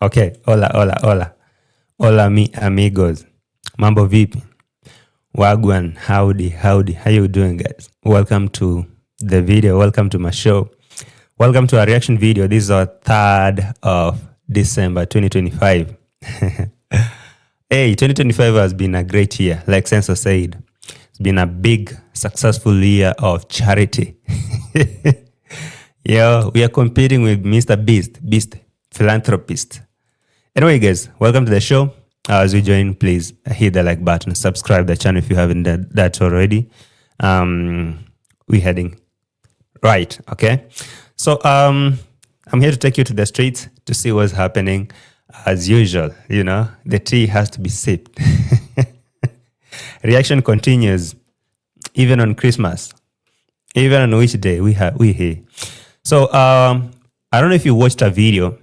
Okay, hola mi amigos. Mambo vipi? Wagwan, howdy. How you doing, guys? Welcome to the video. Welcome to my show. Welcome to our reaction video. This is our 3rd of December 2025. Hey, 2025 has been a great year, like Sensor said. It's been a big, successful year of charity. Yeah, we are competing with Mr. Beast, philanthropist. Anyway, guys, welcome to the show. As you join, please hit the like button, subscribe the channel if you haven't done that already. We're heading right, okay? So I'm here to take you to the streets to see what's happening. As usual, the tea has to be sipped. Reaction continues, even on Christmas, even on which day we here. So I don't know if you watched a video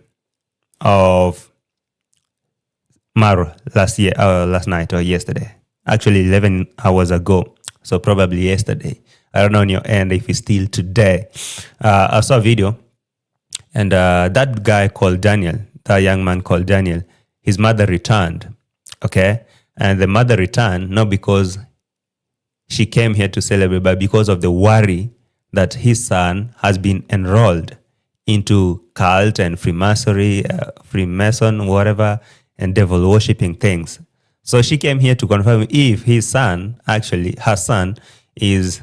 of Marwa last night or yesterday. Actually, 11 hours ago. So probably yesterday. I don't know on your end if it's still today. I saw a video, and that guy called Daniel, that young man called Daniel, his mother returned. Okay? And the mother returned not because she came here to celebrate, but because of the worry that his son has been enrolled into cult and Freemason, whatever, and devil worshipping things. So she came here to confirm if her son is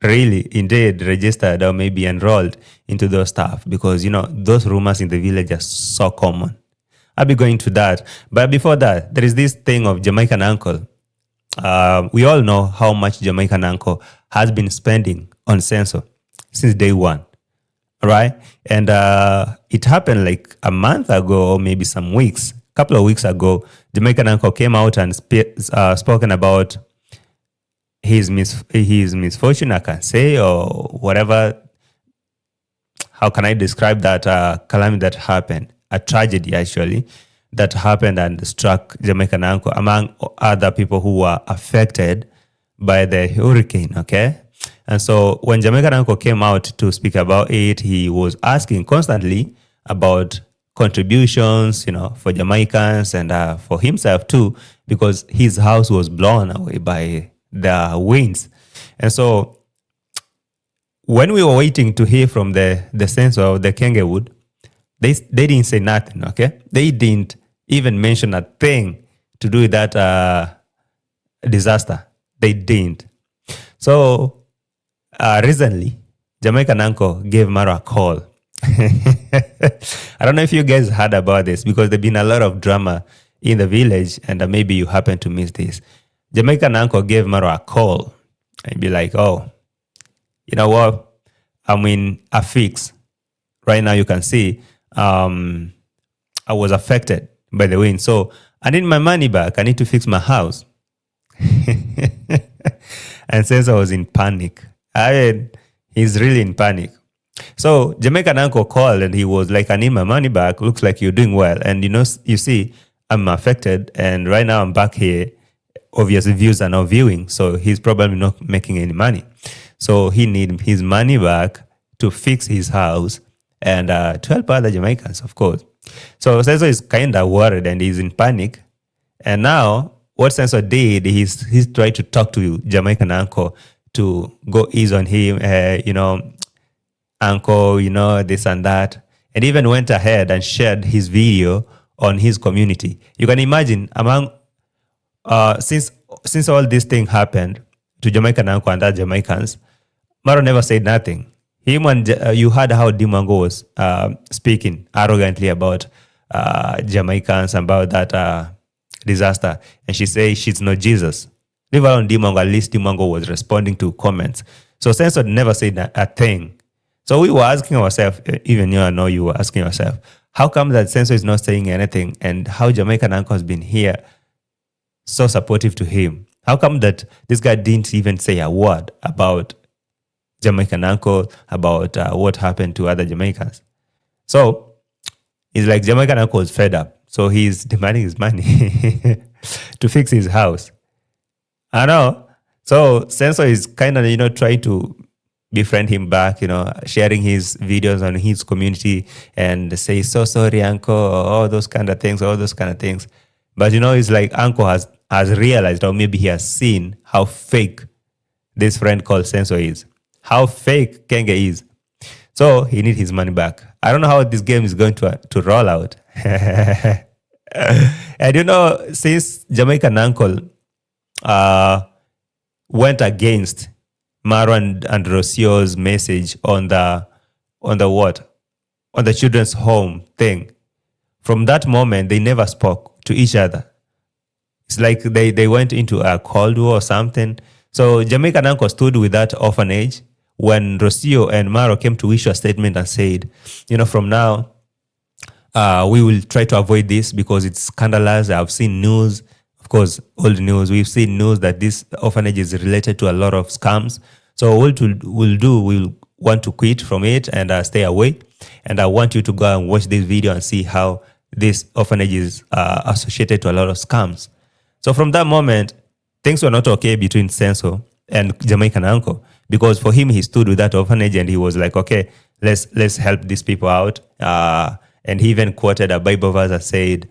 really indeed registered or maybe enrolled into those stuff, because those rumors in the village are so common. I'll be going to that. But before that, there is this thing of Jamaican uncle. We all know how much Jamaican uncle has been spending on Censo since day one, right? And it happened like a month ago, or maybe some weeks, couple of weeks ago. Jamaican uncle came out and spoken about his misfortune, I can say, or whatever. How can I describe that calamity that happened? A tragedy, actually, that happened and struck Jamaican uncle, among other people who were affected by the hurricane, okay? And so when Jamaican uncle came out to speak about it, he was asking constantly about contributions, for Jamaicans and for himself too, because his house was blown away by the winds. And so when we were waiting to hear from the censor of the Kengewood, they didn't say nothing, okay? They didn't even mention a thing to do with that disaster. They didn't. So recently, Jamaican uncle gave Marwa a call. I don't know if you guys heard about this, because there's been a lot of drama in the village, and maybe you happen to miss this. Jamaican uncle gave Marwa a call and be like, oh, you know what? I'm in a fix. Right now you can see I was affected by the wind. So I need my money back. I need to fix my house. And since I was in panic, he's really in panic. So Jamaican uncle called and he was like, I need my money back. Looks like you're doing well. And you see, I'm affected. And right now I'm back here. Obviously views are not viewing. So he's probably not making any money. So he needs his money back to fix his house and to help other Jamaicans, of course. So Sensor is kind of worried and he's in panic. And now what Sensor did, he's tried to talk to Jamaican uncle to go ease on him, uncle, this and that. And even went ahead and shared his video on his community. You can imagine since all this thing happened to Jamaican uncle and other Jamaicans, Maro never said nothing. Him and you heard how Dimango was speaking arrogantly about Jamaicans, about that disaster, and she says she's not Jesus. Leave alone Dimango. At least Dimango was responding to comments. So Sensor never said a thing. So we were asking ourselves, even you, I know you were asking yourself, how come that Sensor is not saying anything, and how Jamaican uncle has been here so supportive to him? How come that this guy didn't even say a word about Jamaican uncle, about what happened to other Jamaicans? So it's like Jamaican uncle is fed up. So he's demanding his money to fix his house. I know. So Sensor is kind of, trying to befriend him back, sharing his videos on his community and say, so sorry, uncle, all those kind of things, all those kind of things. But it's like uncle has realized, or maybe he has seen how fake this friend called Senso is, how fake Kenge is. So he needs his money back. I don't know how this game is going to roll out. And since Jamaican uncle went against Marwa and Rocio's message on the what? On the children's home thing. From that moment, they never spoke to each other. It's like they went into a Cold War or something. So Jamaican uncle stood with that orphanage when Rocio and Marwa came to issue a statement and said, from now, we will try to avoid this because it's scandalous. I've seen news, of course, old news. We've seen news that this orphanage is related to a lot of scams. So what we'll want to quit from it and stay away. And I want you to go and watch this video and see how this orphanage is associated to a lot of scams. So from that moment, things were not okay between Senso and Jamaican uncle, because for him, he stood with that orphanage and he was like, okay, let's help these people out. And he even quoted a Bible verse that said,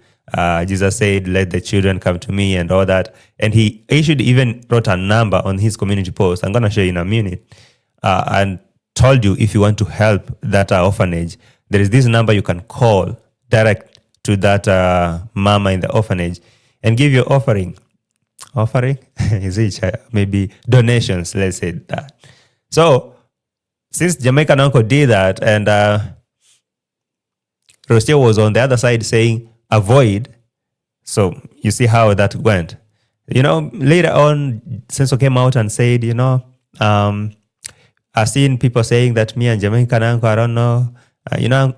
Jesus said, let the children come to me and all that. And he even wrote a number on his community post. I'm going to show you in a minute. And told you, if you want to help that orphanage, there is this number you can call direct to that mama in the orphanage and give your offering. Offering? Is it maybe donations, let's say that. So since Jamaican uncle did that and Rocio was on the other side saying avoid. So you see how that went. Later on, Senso came out and said, I've seen people saying that me and Jamaican uncle, I don't know,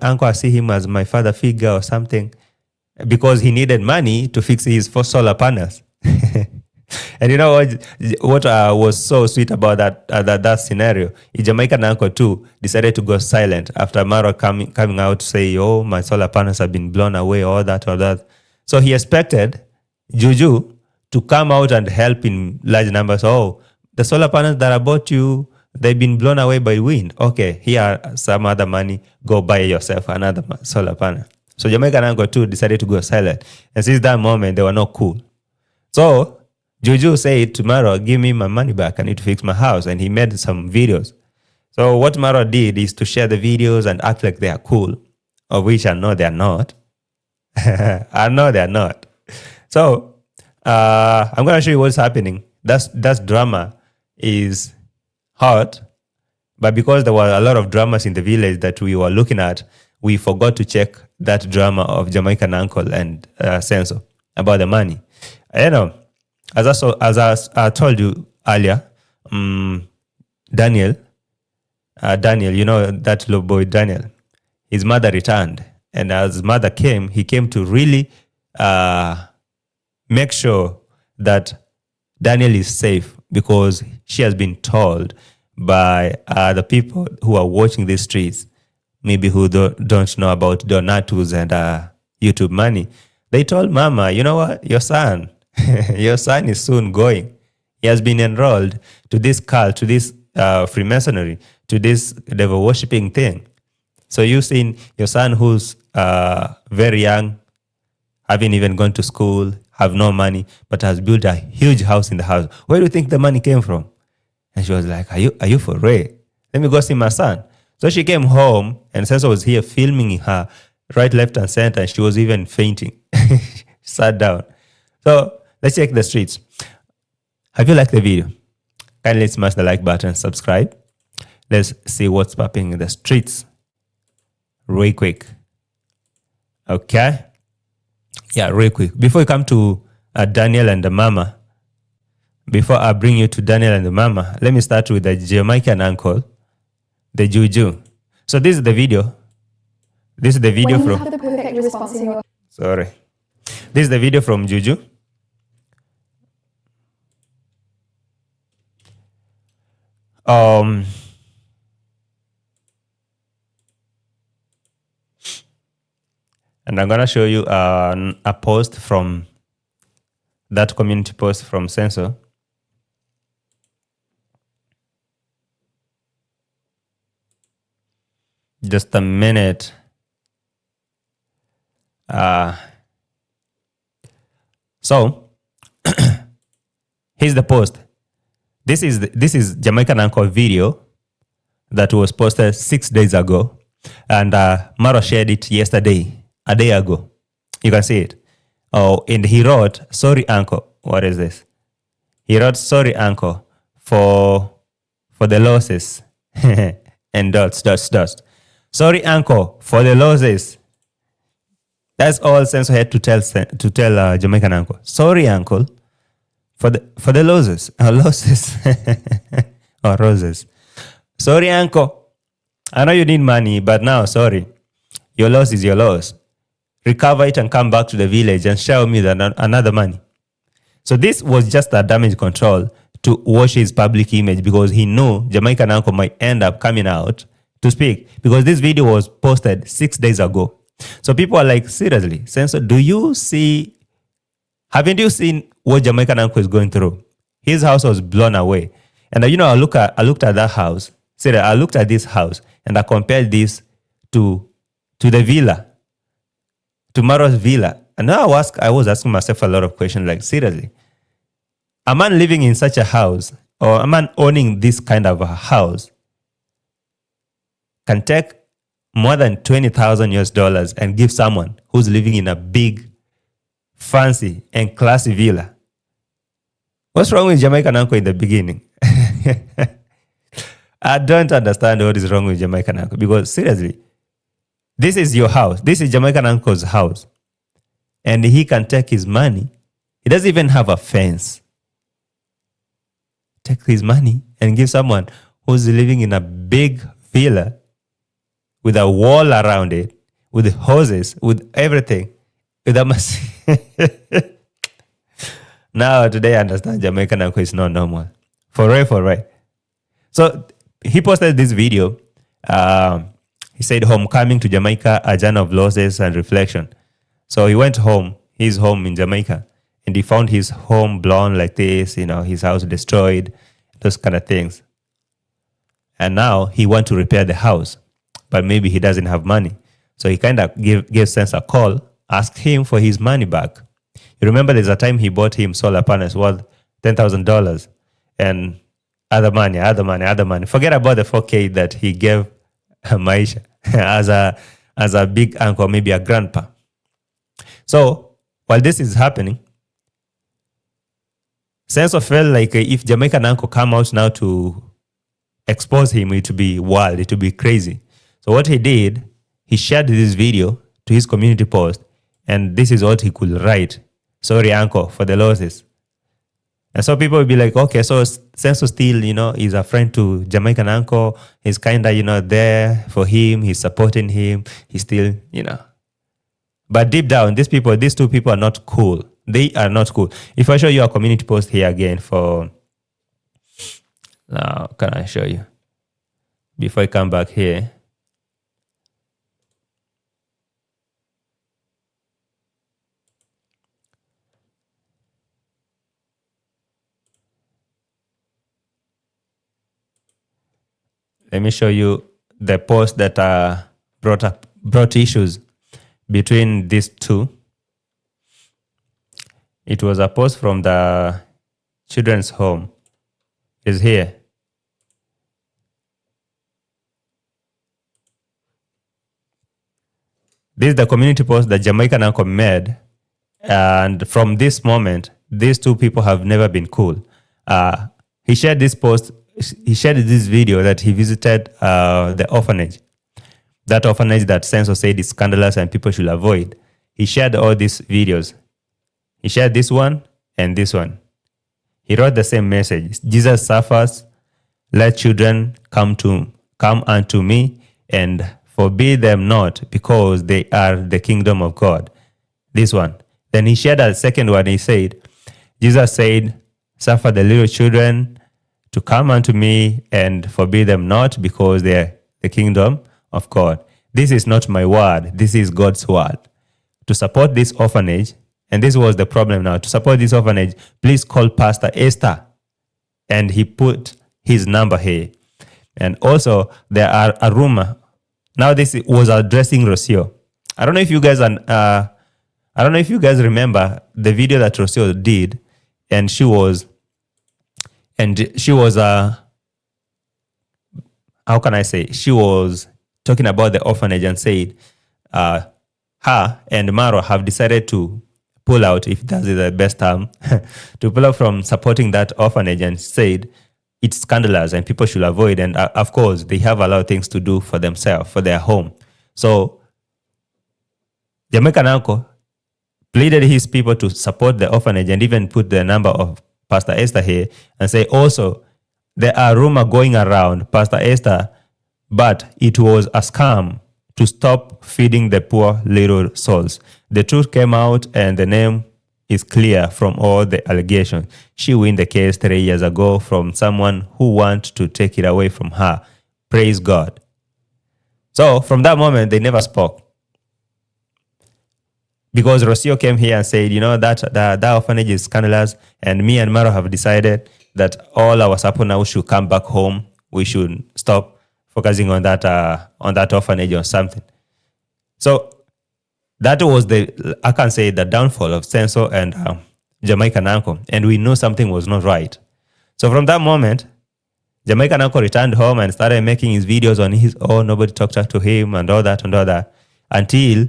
uncle, I see him as my father figure or something, because he needed money to fix his first solar panels. And what was so sweet about that scenario? Jamaican uncle too decided to go silent after Marwa coming out to say, oh, my solar panels have been blown away, all that. So he expected Juju to come out and help in large numbers. Oh, the solar panels that I bought you, they've been blown away by wind. Okay, here are some other money. Go buy yourself another solar panel. So Jamaican uncle too decided to go silent. And since that moment, they were not cool. So Juju said to Marwa, give me my money back. I need to fix my house. And he made some videos. So what Marwa did is to share the videos and act like they are cool, of which I know they are not. I know they are not. So I'm going to show you what's happening. That drama is hot. But because there were a lot of dramas in the village that we were looking at, we forgot to check that drama of Jamaican uncle and Senso about the money. As I told you earlier, Daniel, that little boy Daniel, his mother returned. And as his mother came, he came to really make sure that Daniel is safe, because she has been told by the people who are watching these streets, maybe who don't know about Donatus and YouTube money. They told Mama, you know what, your son is soon going. He has been enrolled to this cult, to this Freemasonry, to this devil worshipping thing. So you've seen your son who's very young, haven't even gone to school, have no money, but has built a huge house in the house. Where do you think the money came from? And she was like, are you for real? Let me go see my son. So she came home and Senso was here filming her right, left, and center. And she was even fainting. Sat down. So let's check the streets. Have you liked the video? Kindly smash the like button, subscribe. Let's see what's popping in the streets real quick. Okay? Yeah, real quick. Before you come to Daniel and the mama, before I bring you to Daniel and the mama, let me start with the Jamaican uncle, the Juju. So this is the video. This is the video when you from... have the perfect response in your... Sorry. This is the video from Juju. And I'm going to show you a post from that community post from Senso. So this is the video from Juju. And I'm going to show you a post from that community post from Senso. So, let's check the streets. Have you liked the video? Kindly smash the like button, subscribe. Let's see what's popping in the streets real quick. Okay? Yeah, real quick. Before you come to Daniel and the mama, before I bring you to Daniel and the mama, let me start with the Jamaican uncle, the Juju. So Just a minute. So here's the post. This is Jamaican Uncle video that was posted 6 days ago, and Marwa shared it yesterday, a day ago. You can see it. Oh, and he wrote, "Sorry, Uncle." What is this? He wrote, "Sorry, Uncle, for the losses," and dots. Sorry, Uncle, for the losses. That's all Senso had to tell Jamaican Uncle. Sorry, Uncle, for the losses. Losses. Or roses. Sorry, Uncle. I know you need money, but now, sorry. Your loss is your loss. Recover it and come back to the village and show me another money. So this was just a damage control to wash his public image, because he knew Jamaican Uncle might end up coming out to speak, because this video was posted 6 days ago. So people are like, seriously, Senso, haven't you seen what Jamaican Uncle is going through? His house was blown away. And I looked at that house. I looked at this house and I compared this to the villa, to Marwa's villa. And now I was asking myself a lot of questions, like, seriously, a man living in such a house, or a man owning this kind of a house, can take more than $20,000 and give someone who's living in a big, fancy, and classy villa. What's wrong with Jamaican Uncle in the beginning? I don't understand what is wrong with Jamaican Uncle, because seriously, this is your house. This is Jamaican Uncle's house. And he can take his money. He doesn't even have a fence. Take his money and give someone who's living in a big villa with a wall around it, with houses, with everything, with a Now, today I understand Jamaican Uncle is not normal. For real. So, he posted this video. He said, "Homecoming to Jamaica, a journey of losses and reflection." So he went home, his home in Jamaica, and he found his home blown like this, his house destroyed, those kind of things. And now he wants to repair the house, but maybe he doesn't have money. So he kind of gave Sense a call, asked him for his money back. You remember there's a time he bought him solar panels worth $10,000 and other money. Forget about the 4K that he gave Maisha as a big uncle, maybe a grandpa. So while this is happening, Senso felt like if Jamaican Uncle come out now to expose him, it would be wild, it would be crazy. So what he did, he shared this video to his community post, and this is what he could write. "Sorry, Uncle, for the losses." And so people will be like, okay, so Senso still, is a friend to Jamaican Uncle. He's kind of, there for him. He's supporting him. He's still, But deep down, these two people are not cool. They are not cool. If I show you a community post here again now, can I show you? Before I come back here. Let me show you the post that brought issues between these two. It was a post from the children's home. It's here. This is the community post that Jamaican Uncle made. And from this moment, these two people have never been cool. He shared this post. He shared this video that he visited the orphanage. That orphanage that Senso said is scandalous and people should avoid. He shared all these videos. He shared this one and this one. He wrote the same message. "Jesus suffers. Let children come unto me, and forbid them not, because they are the kingdom of God." This one. Then he shared a second one. He said, "Jesus said, suffer the little children to come unto me, and forbid them not, because they are the kingdom of God." This is not my word. This is God's word. To support this orphanage, and this was the problem now, to support this orphanage, please call Pastor Esther. And he put his number here. And also, there are a rumor Now this was addressing Rocio. I don't know if you guys I don't know if you guys remember the video that Rocio did, and she was how can I say? She was talking about the orphanage and said, her and Marwa have decided to pull out, if that is the best term, to pull out from supporting that orphanage, and said it's scandalous and people should avoid. And of course, they have a lot of things to do for themselves, for their home. So Jamaican uncle pleaded his people to support the orphanage and even put the number of Pastor Esther here and say also, there are rumors going around Pastor Esther, but it was a scam to stop feeding the poor little souls. The truth came out and the name is clear from all the allegations. She won the case 3 years ago from someone who wanted to take it away from her. Praise God. So from that moment, they never spoke. Because Rocio came here and said, that orphanage is scandalous, and me and Maro have decided that all our support now should come back home. We should stop focusing on that orphanage or something. So that was I can say, the downfall of Senso and Jamaican uncle, and we knew something was not right. So from that moment, Jamaican uncle returned home and started making his videos on his own. Nobody talked to him and all that, until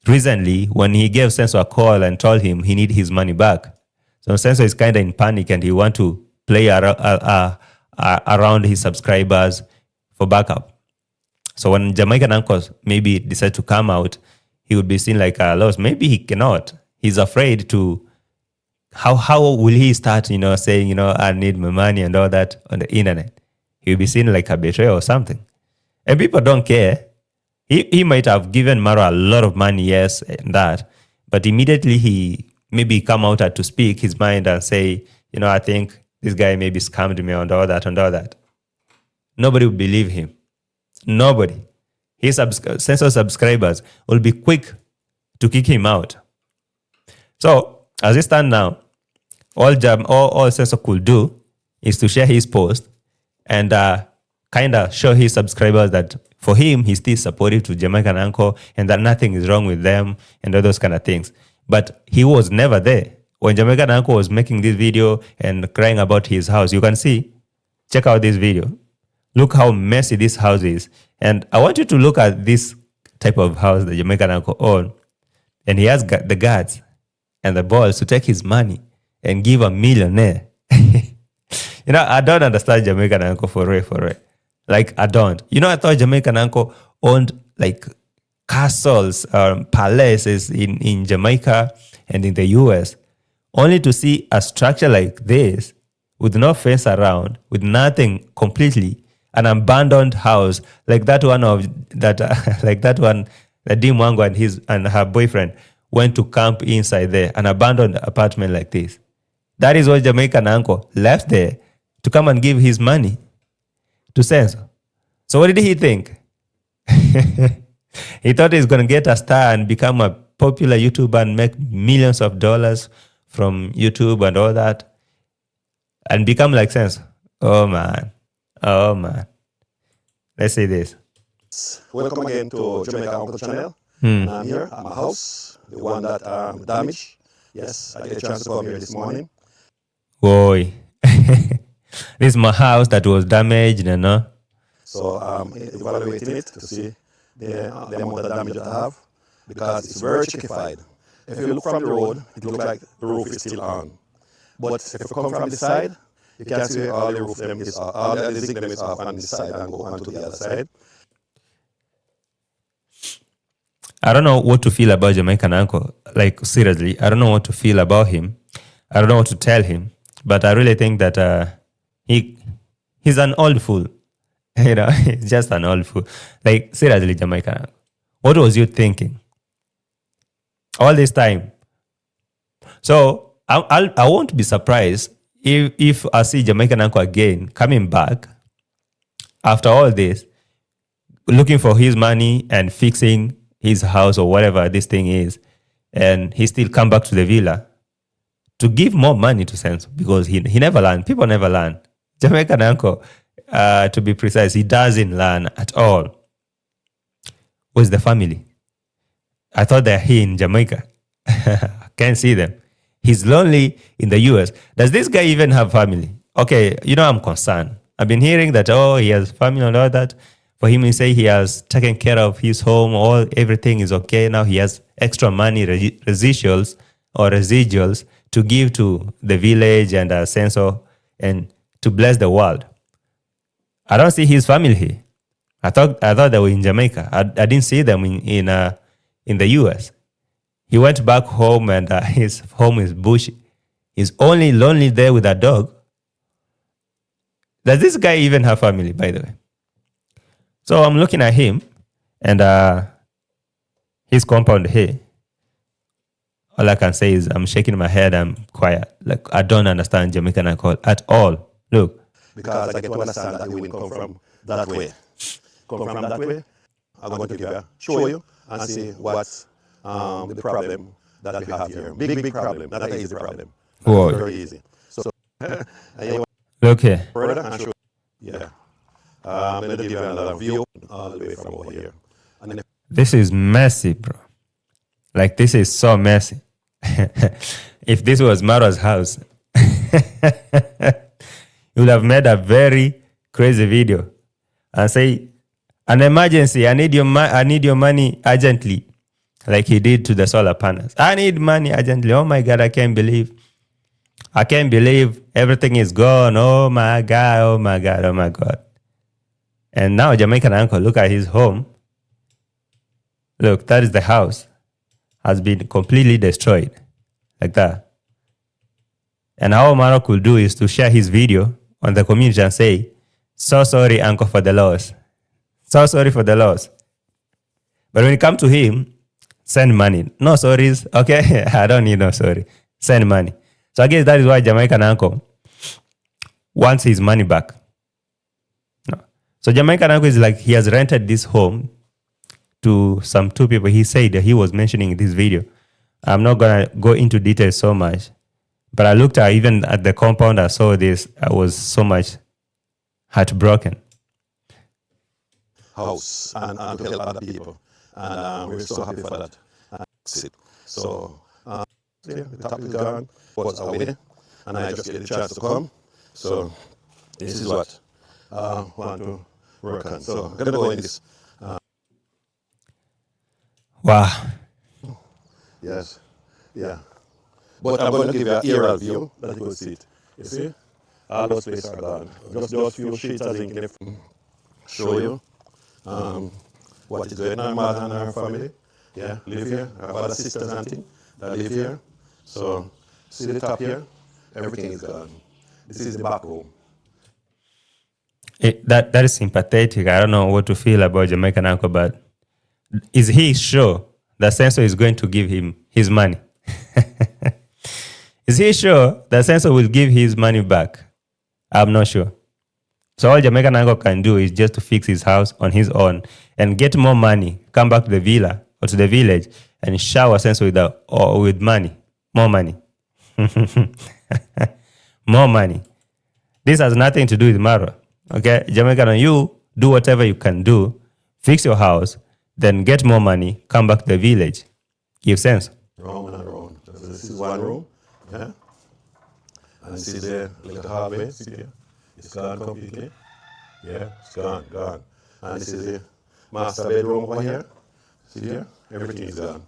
recently, when he gave Senso a call and told him he need his money back. So Senso is kind of in panic and he want to play around his subscribers for backup. So when Jamaican uncle maybe decide to come out, he would be seen like a loss. Maybe he cannot. He's afraid to. How will he start, saying, I need my money and all that on the internet? He'll be seen like a betrayer or something. And people don't care. He might have given Marwa a lot of money, yes, and that. But immediately he maybe come out to speak his mind and say, I think this guy maybe scammed me and all that. Nobody will believe him. Nobody. His Senso subscribers will be quick to kick him out. So, as it stands now, all Senso could do is to share his post and kind of show his subscribers that for him, he's still supportive to Jamaican uncle and that nothing is wrong with them and all those kind of things. But he was never there. When Jamaican uncle was making this video and crying about his house, you can see, check out this video. Look how messy this house is. And I want you to look at this type of house that Jamaican uncle owns. And he has got the guts and the balls to take his money and give a millionaire. I don't understand Jamaican uncle for real. Like, I don't. I thought Jamaican uncle owned like castles, palaces in Jamaica and in the US. Only to see a structure like this with no fence around, with nothing completely, an abandoned house like that one that Dim Wango and her boyfriend went to camp inside there, an abandoned apartment like this. That is what Jamaican uncle left there to come and give his money to Senso. So what did he think? He thought he's going to get a star and become a popular YouTuber and make millions of dollars from YouTube and all that and become like Senso. Oh man. Let's see this. Welcome again to Jamaica Uncle channel. I'm here at my house, the one that damaged. Yes, I get a chance to come here this morning. Boy. This is my house that was damaged, So evaluating it to see the amount of damage that I have because it's very chickified. If you look from the road, it looks like the roof is still on. But if you come from the side, you can see all the roof them is all the zinc them is off on this side and go on to the other side. I don't know what to feel about Jamaican uncle. Like, seriously, I don't know what to feel about him. I don't know what to tell him. But I really think that he's an old fool. He's just an old fool. Like, seriously, Jamaican uncle, what was you thinking all this time? So I won't be surprised if I see Jamaican uncle again coming back after all this, looking for his money and fixing his house or whatever this thing is, and he still come back to the villa to give more money to Senso because he never learned. People never learn. Jamaican uncle, to be precise, he doesn't learn at all. Where's the family? I thought they're here in Jamaica. I can't see them. He's lonely in the US. Does this guy even have family? Okay, I'm concerned. I've been hearing that, he has family and all that. For him to say he has taken care of his home, everything is okay. Now he has extra money, residuals to give to the village and a sense of, and to bless the world. I don't see his family here. I thought they were in Jamaica. I didn't see them in the US. He went back home and his home is bushy. He's only lonely there with a dog. Does this guy even have family, by the way? So I'm looking at him and his compound here. All I can say is I'm shaking my head. I'm quiet. Like, I don't understand Jamaican alcohol at all. Look. Because I get to understand that you will come from that way. Come from that way, I'm going to show you and see what's the problem that we have here. Big problem, not an easy problem. Whoa. Very easy. So, look here. Further and show you. Yeah. I'm going to give you another view all the way from over here. And then this is messy, bro. Like, this is so messy. If this was Marwa's house, you would have made a very crazy video and say, an emergency, I need your money urgently, like he did to the solar panels. I need money urgently. Oh my God, I can't believe everything is gone. Oh my God. And now Jamaican uncle, look at his home. Look, that is the house. Has been completely destroyed. Like that. And how Marwa could do is to share his video on the community and say, so sorry, uncle, for the loss. So sorry for the loss. But when it comes to him, send money. No sorries, okay? I don't need no sorry. Send money. So I guess that is why Jamaican uncle wants his money back. No. So Jamaican uncle is like, he has rented this home to some two people. He said that he was mentioning in this video. I'm not going to go into details so much. But I looked at even at the compound, I saw this. I was so much heartbroken. House and to help other people. And we're so happy for that. So, the top is gone, was away, and I just get the chance to come. So, this is what I want to work on. So, I'm going to go in this. Wow. Yes, yeah. But I'm going to give you an aerial view that you will see it. You see? All those places are gone. Just those few sheets I think can show you what is going on. Mother and her family, yeah, live here. I have other sisters and things that live here. So, see the top here? Everything is gone. This is the back room. That is sympathetic. I don't know what to feel about Jamaican uncle, but is he sure that Sensor is going to give him his money? Is he sure that Sensor will give his money back? I'm not sure. So all Jamaican uncle can do is just to fix his house on his own and get more money, come back to the villa or to the village and shower Sensor with money. More money. More money. This has nothing to do with Marwa. Okay? Jamaican, you do whatever you can do, fix your house, then get more money, come back to the village. Give sense? Round and round. This is one room. Yeah? And see there, little hallway, see there? It's gone completely. Yeah, it's gone. And this is the master bedroom over here. See here? Everything is gone.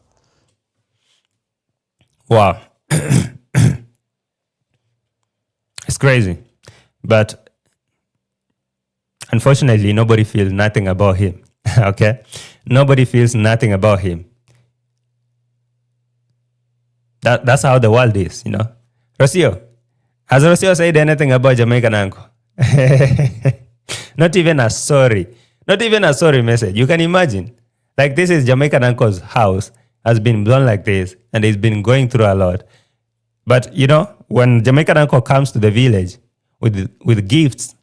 Wow. It's crazy. But unfortunately, nobody feels nothing about him. Okay? Nobody feels nothing about him. That's how the world is, Rocio, has Rocio said anything about Jamaican uncle? Not even a sorry message. You can imagine. Like, this is Jamaican uncle's house, has been blown like this, and he's been going through a lot. But, when Jamaican uncle comes to the village with gifts,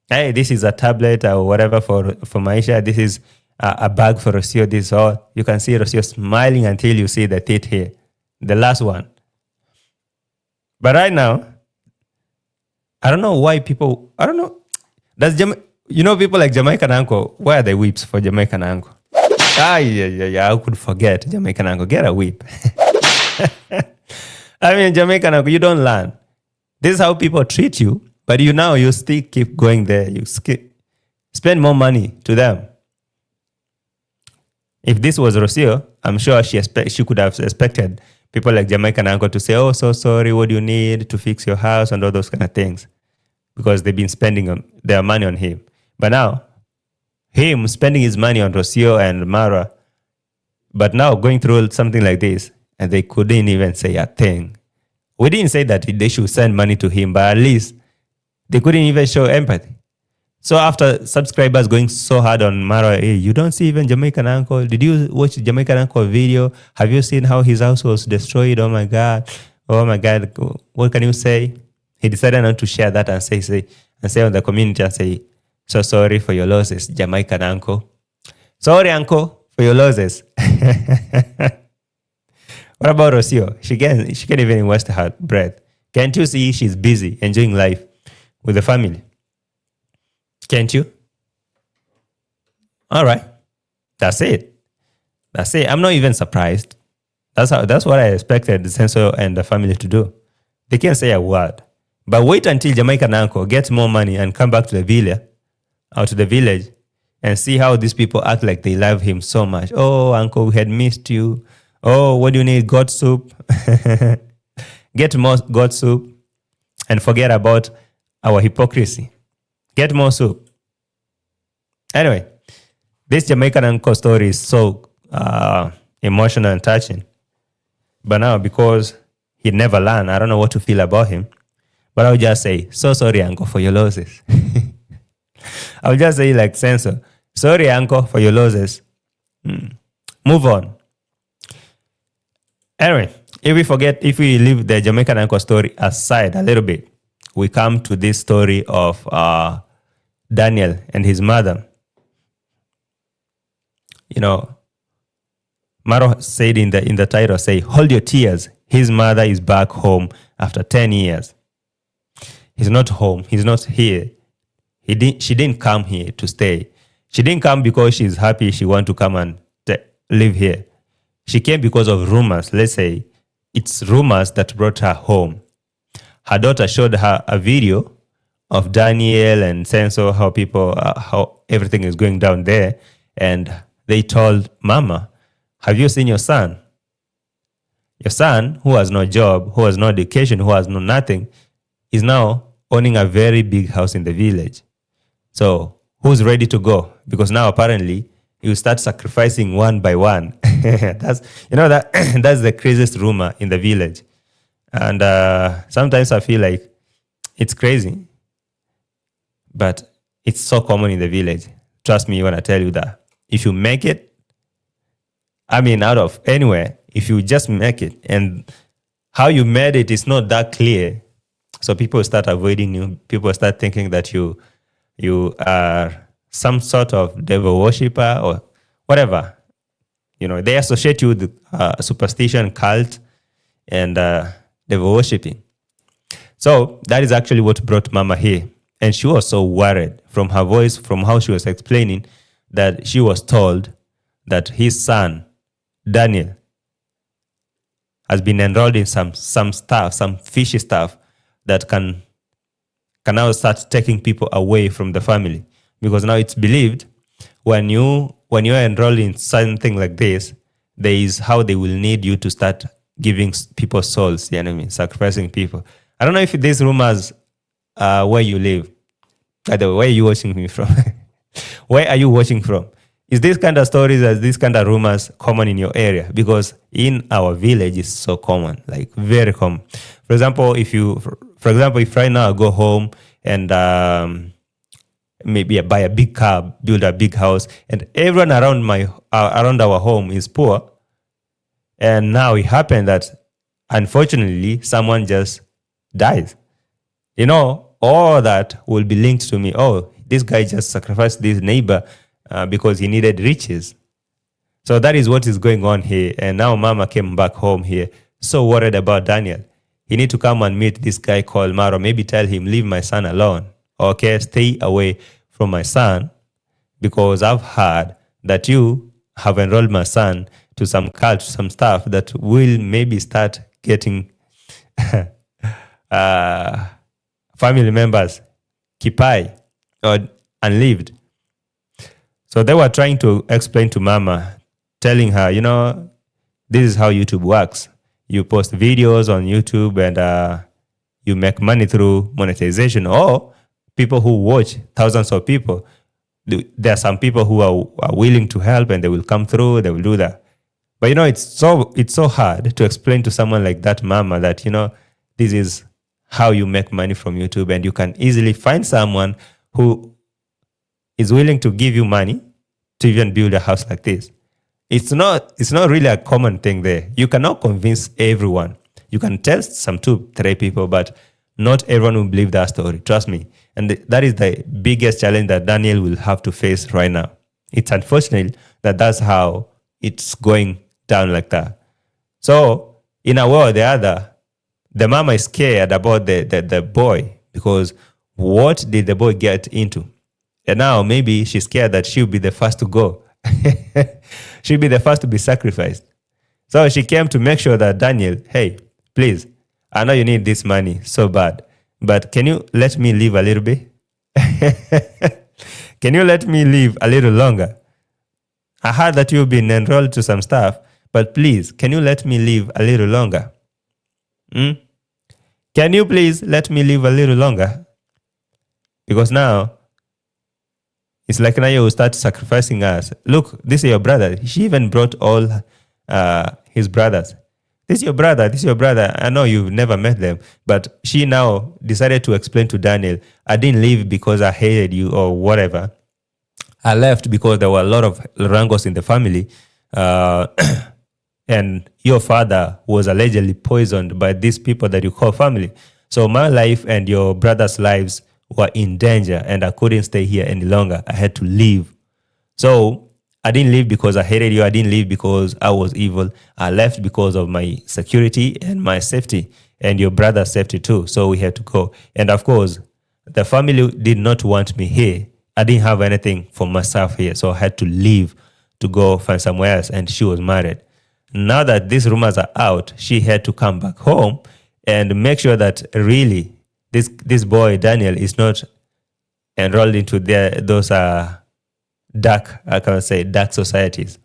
hey, this is a tablet or whatever for Maisha, this is a bag for Rocio, this all. You can see Rocio smiling until you see the teeth here. The last one. But right now, I don't know why people, I don't know. People like Jamaican uncle, where are the whips for Jamaican uncle? Yeah, I could forget. Jamaican uncle, get a whip. I mean, Jamaican uncle, you don't learn. This is how people treat you, but you still keep going there. You spend more money to them. If this was Rocio, I'm sure she could have expected people like Jamaican uncle to say, "Oh, so sorry, what do you need to fix your house?" and all those kind of things, because they've been spending their money on him. But now, him spending his money on Rocio and Marwa, but now going through something like this, and they couldn't even say a thing. We didn't say that they should send money to him, but at least they couldn't even show empathy. So after subscribers going so hard on Marwa, hey, you don't see even Jamaican uncle. Did you watch Jamaican uncle video? Have you seen how his house was destroyed? Oh my God. What can you say? He decided not to share that and say on the community and say, so sorry for your losses, Jamaican uncle. Sorry, uncle, for your losses. What about Rocio? She can't even waste her breath. Can't you see she's busy enjoying life with the family? Can't you? All right. That's it. I'm not even surprised. That's what I expected the censor and the family to do. They can't say a word. But wait until Jamaican uncle gets more money and come back to the village and see how these people act like they love him so much. Oh, uncle, we had missed you. Oh, what do you need? Goat soup? Get more goat soup and forget about our hypocrisy. Get more soup. Anyway, this Jamaican uncle story is so emotional and touching. But now, because he never learned, I don't know what to feel about him. But I'll just say, so sorry, uncle, for your losses. I'll just say like censor. Sorry, uncle, for your losses. Move on. Anyway, if we leave the Jamaican uncle story aside a little bit, we come to this story of Daniel and his mother. You know, Marwa said in the title, say, hold your tears. His mother is back home after 10 years. He's not home. He's not here. She didn't come here to stay. She didn't come because she's happy she want to come and live here. She came because of rumors. Let's say it's rumors that brought her home. Her daughter showed her a video of Daniel and Senso, how everything is going down there. And they told Mama, have you seen your son? Your son, who has no job, who has no education, who has no nothing, is now owning a very big house in the village. So who's ready to go? Because now apparently you start sacrificing one by one. That's the craziest rumor in the village. And sometimes I feel like it's crazy, but it's so common in the village. Trust me when I tell you that. If you make it, out of anywhere, if you just make it, and how you made it is not that clear, so people start avoiding you. People start thinking that you are some sort of devil worshiper or whatever. They associate you with superstition, cult, and devil worshipping. So that is actually what brought Mama here. And she was so worried from her voice, from how she was explaining, that she was told that his son, Daniel, has been enrolled in some stuff, some fishy stuff that can now start taking people away from the family. Because now it's believed when you're enrolled in something like this, there is how they will need you to start giving people souls, sacrificing people. I don't know if these rumors where you live. By the way, where are you watching me from? Where are you watching from? Is this kind of stories, as these kind of rumors common in your area? Because in our village, it's so common, like very common. For example, if right now I go home and maybe I buy a big car, build a big house, and everyone around our home is poor, and now it happened that unfortunately someone just dies. All that will be linked to me. Oh, this guy just sacrificed this neighbor because he needed riches. So that is what is going on here. And now Mama came back home here, so worried about Daniel. He need to come and meet this guy called Marwa. Maybe tell him, leave my son alone. Okay, stay away from my son, because I've heard that you have enrolled my son to some cult, some stuff that will maybe start getting uh, family members kipai or unlived. So they were trying to explain to mama, telling her, this is how YouTube works. You post videos on YouTube and you make money through monetization, or people who watch, thousands of people. There are some people who are willing to help and they will come through, they will do that. But it's so hard to explain to someone like that, mama, that this is how you make money from YouTube, and you can easily find someone who is willing to give you money to even build a house like this. It's not really a common thing there. You cannot convince everyone. You can tell some 2-3 people, but not everyone will believe that story. Trust me. And that is the biggest challenge that Daniel will have to face right now. It's unfortunate that that's how it's going down like that. So in a way or the other, the mama is scared about the boy, because what did the boy get into? And now maybe she's scared that she'll be the first to go. She'll be the first to be sacrificed. So she came to make sure that Daniel, hey, please, I know you need this money so bad, but can you let me live a little bit? Can you let me live a little longer? I heard that you've been enrolled to some stuff, but please, can you let me live a little longer? Can you please let me live a little longer? Because now, it's like now you start sacrificing us. Look, this is your brother. She even brought all his brothers. This is your brother. This is your brother. I know you've never met them, but she now decided to explain to Daniel, I didn't leave because I hated you or whatever. I left because there were a lot of wrangles in the family. And your father was allegedly poisoned by these people that you call family. So my life and your brother's lives were in danger, and I couldn't stay here any longer. I had to leave. So I didn't leave because I hated you. I didn't leave because I was evil. I left because of my security and my safety, and your brother's safety too. So we had to go. And of course, the family did not want me here. I didn't have anything for myself here. So I had to leave to go find somewhere else. And she was married. Now that these rumors are out, she had to come back home and make sure that really this boy, Daniel, is not enrolled into those dark societies.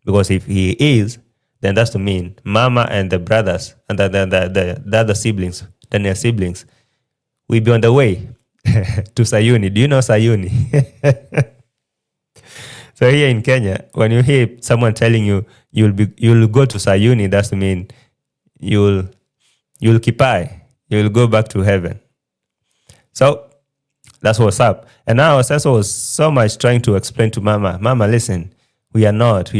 Because if he is, then that's to mean Mama and the brothers and the other siblings, Daniel's siblings, will be on the way to Sayuni. Do you know Sayuni? So here in Kenya, when you hear someone telling you you'll go to Sayuni, that's to mean you'll kipai, you'll go back to heaven. So that's what's up. And now Seso was so much trying to explain to Mama, listen, we are not. For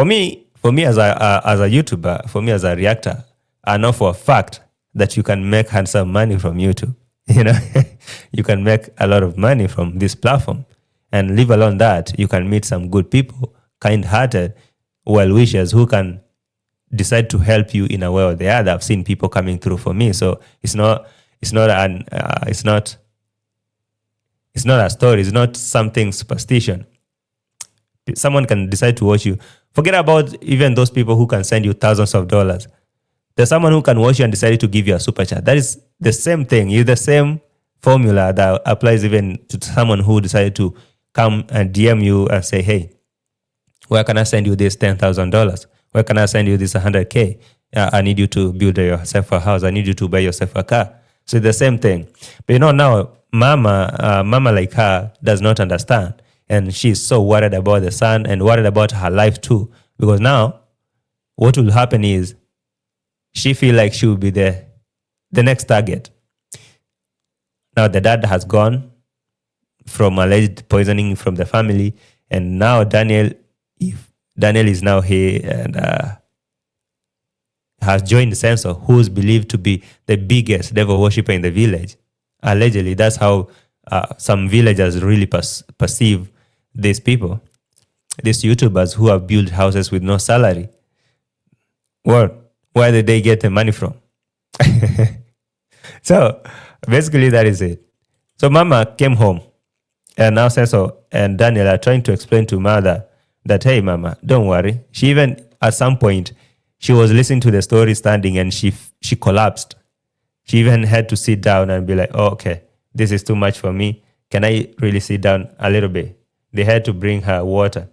me as a YouTuber, for me as a reactor, I know for a fact that you can make handsome money from YouTube. You can make a lot of money from this platform. And leave alone that, you can meet some good people, kind-hearted, well-wishers who can decide to help you in a way or the other. I've seen people coming through for me. So it's not a story. It's not something superstition. Someone can decide to watch you. Forget about even those people who can send you thousands of dollars. There's someone who can watch you and decide to give you a super chat. That is the same thing. It's the same formula that applies even to someone who decided to come and DM you and say, hey, where can I send you this $10,000? Where can I send you this 100K? I need you to build yourself a house. I need you to buy yourself a car. So it's the same thing. But now, mama like her does not understand. And she's so worried about the son and worried about her life too. Because now, what will happen is she feel like she will be the next target. Now the dad has gone from alleged poisoning from the family. And now Daniel is now here and has joined the censor, who's believed to be the biggest devil worshipper in the village. Allegedly, that's how some villagers really perceive these people, these YouTubers who have built houses with no salary. Where did they get the money from? So basically, that is it. So Mama came home, and now Censor and Daniel are trying to explain to mother that, hey, mama, don't worry. She even, at some point, she was listening to the story standing and she collapsed. She even had to sit down and be like, oh, okay, this is too much for me. Can I really sit down a little bit? They had to bring her water.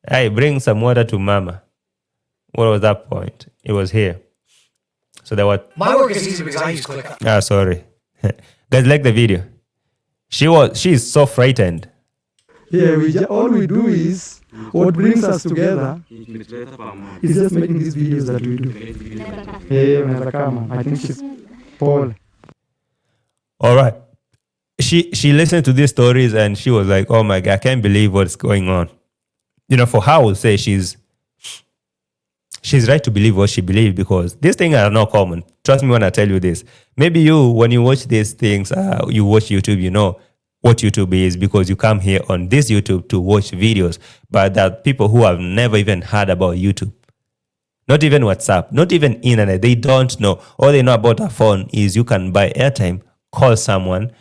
Hey, bring some water to mama. What was that point? It was here. So there were... My work is easy because I use ClickUp. Ah, sorry. Guys, like the video. She's so frightened. Yeah, all we do is, what brings us together is just making these videos that we do. Yeah, I think she's Paul. All right. She listened to these stories and she was like, oh my God, I can't believe what's going on. You know, for her, I would say she's right to believe what she believes because these things are not common. Trust me when I tell you this. Maybe you, when you watch these things, you watch YouTube, you know what YouTube is because you come here on this YouTube to watch videos. But there are people who have never even heard about YouTube. Not even WhatsApp, not even internet. They don't know. All they know about a phone is you can buy airtime, call someone,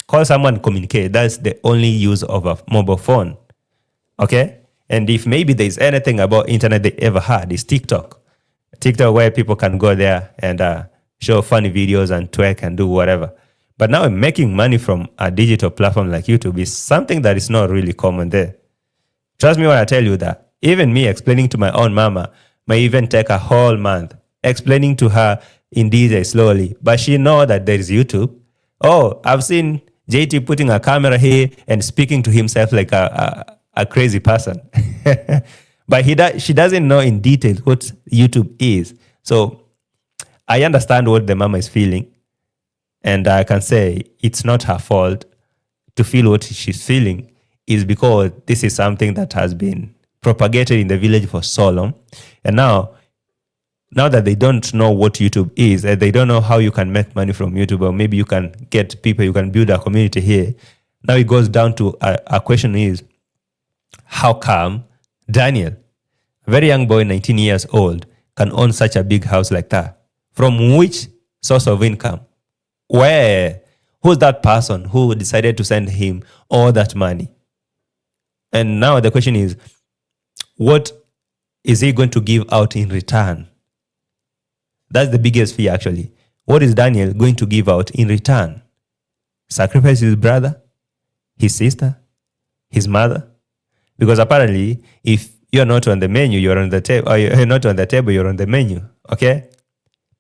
communicate. That's the only use of a mobile phone. Okay? And if maybe there's anything about internet they ever had, is TikTok. TikTok where people can go there and show funny videos and twerk and do whatever. But now making money from a digital platform like YouTube is something that is not really common there. Trust me when I tell you that. Even me explaining to my own mama may even take a whole month explaining to her in detail slowly. But she knows that there is YouTube. Oh, I've seen JT putting a camera here and speaking to himself like a crazy person. But she doesn't know in detail what YouTube is. So I understand what the mama is feeling. And I can say it's not her fault to feel what she's feeling is because this is something that has been propagated in the village for so long. And now that they don't know what YouTube is, and they don't know how you can make money from YouTube, or maybe you can get people, you can build a community here. Now it goes down to a question is, how come Daniel, a very young boy, 19 years old, can own such a big house like that? From which source of income? Where? Who's that person who decided to send him all that money? And now the question is, what is he going to give out in return? That's the biggest fear, actually. What is Daniel going to give out in return? Sacrifice his brother, his sister, his mother? Because apparently, if you're not on the menu, you're on the table, or you're not on the table, you're on the menu, okay?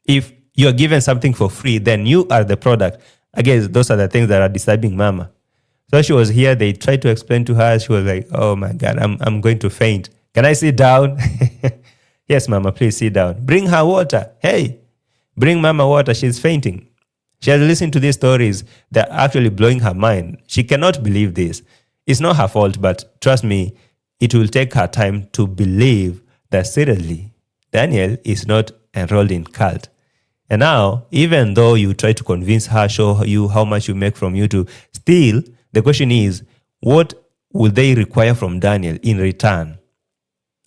If you're given something for free, then you are the product. I guess those are the things that are disturbing mama. So she was here, they tried to explain to her, she was like, oh my God, I'm going to faint. Can I sit down? Yes, mama, please sit down. Bring her water. Hey, bring mama water, she's fainting. She has listened to these stories that are actually blowing her mind. She cannot believe this. It's not her fault, but trust me, it will take her time to believe that seriously, Daniel is not enrolled in cult. And now, even though you try to convince her, show you how much you make from YouTube, still, the question is, what will they require from Daniel in return?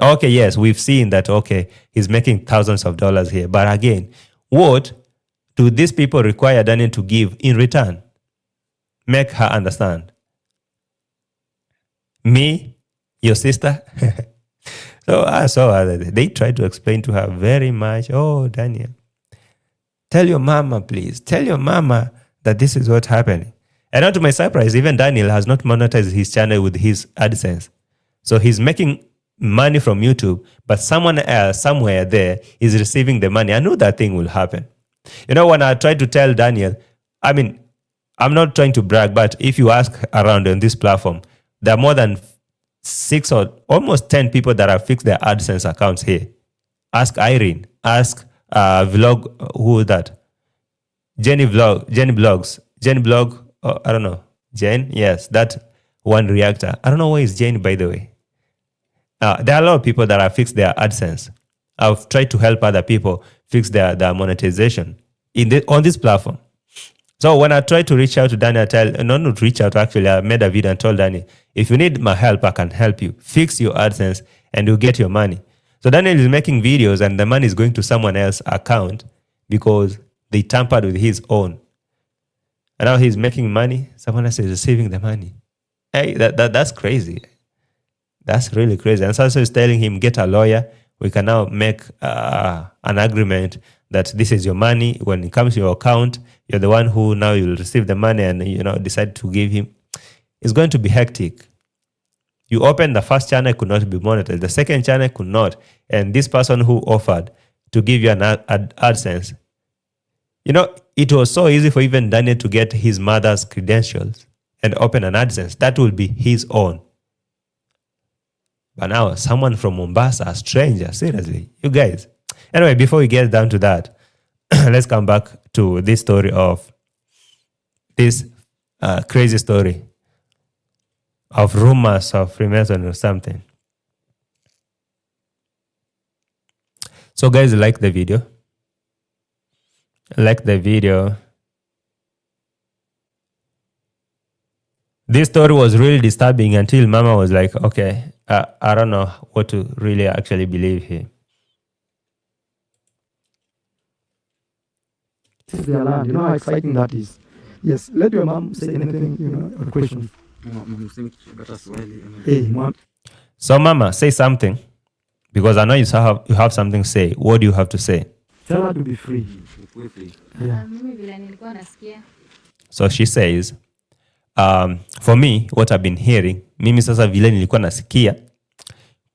Okay, yes, we've seen that, okay, he's making thousands of dollars here. But again, what do these people require Daniel to give in return? Make her understand. Me, your sister. So I saw her. They tried to explain to her very much. Oh, Daniel, tell your mama, please. Tell your mama that this is what's happening. And not to my surprise, even Daniel has not monetized his channel with his AdSense. So he's making money from YouTube, but someone else, somewhere there, is receiving the money. I knew that thing will happen. You know, when I tried to tell Daniel, I mean, I'm not trying to brag, but if you ask around on this platform, there are more than 6 or almost 10 people that have fixed their AdSense accounts here. Ask Irene. Ask Vlog. Who is that? Jenny Blog. I don't know. Jen? Yes, that one reactor. I don't know where is Jen, by the way. There are a lot of people that have fixed their AdSense. I've tried to help other people fix their monetization on this platform. So when I tried to reach out to Daniel, not reach out, actually, I made a video and told Daniel, if you need my help, I can help you. Fix your AdSense and you'll get your money. So Daniel is making videos and the money is going to someone else's account because they tampered with his own. And now he's making money. Someone else is receiving the money. Hey, that's crazy. That's really crazy. And Sansa is telling him, get a lawyer. We can now make an agreement that this is your money. When it comes to your account, you're the one who now you'll receive the money and, decide to give him. It's going to be hectic. You open the first channel, could not be monetized. The second channel could not. And this person who offered to give you an AdSense, it was so easy for even Daniel to get his mother's credentials and open an AdSense. That will be his own. But now, someone from Mombasa, a stranger, seriously, you guys. Anyway, before we get down to that, let's come back to this story of this crazy story of rumors of Freemason or something. So guys, like the video. Like the video. This story was really disturbing until Mama was like, okay, I don't know what to really actually believe here. This is their land. You know how exciting that is. Yes, let your mom say anything, a question. Hey, mom. So Mama, say something. Because I know you have something to say. What do you have to say? Tell her to be free. Yeah. So she says, for me, what I've been hearing, mimi sasa vile nilikuwa nasikia,